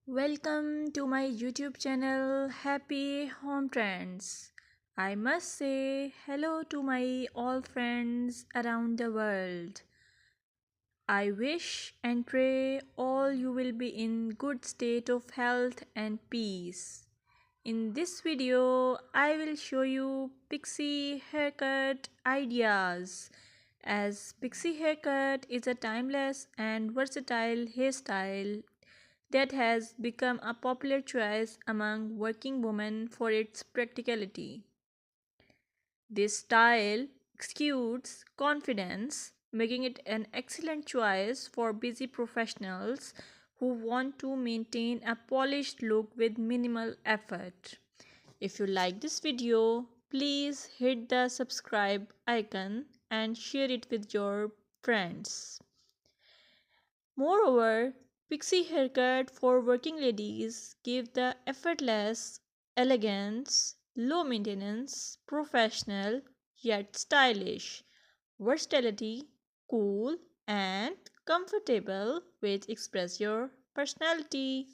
Welcome to my YouTube channel Happy Home Trends. I must say hello to my all friends around the world. I wish and pray all you will be in good state of health and peace. In this video, I will show you pixie haircut ideas, as pixie haircut is a timeless and versatile hairstyle that has become a popular choice among working women for its practicality. This style exudes confidence, making it an excellent choice for busy professionals who want to maintain a polished look with minimal effort. If you like this video, please hit the subscribe icon and share it with your friends. Moreover, pixie haircut for working ladies give the effortless elegance, low maintenance, professional yet stylish, versatility, cool and comfortable which express your personality.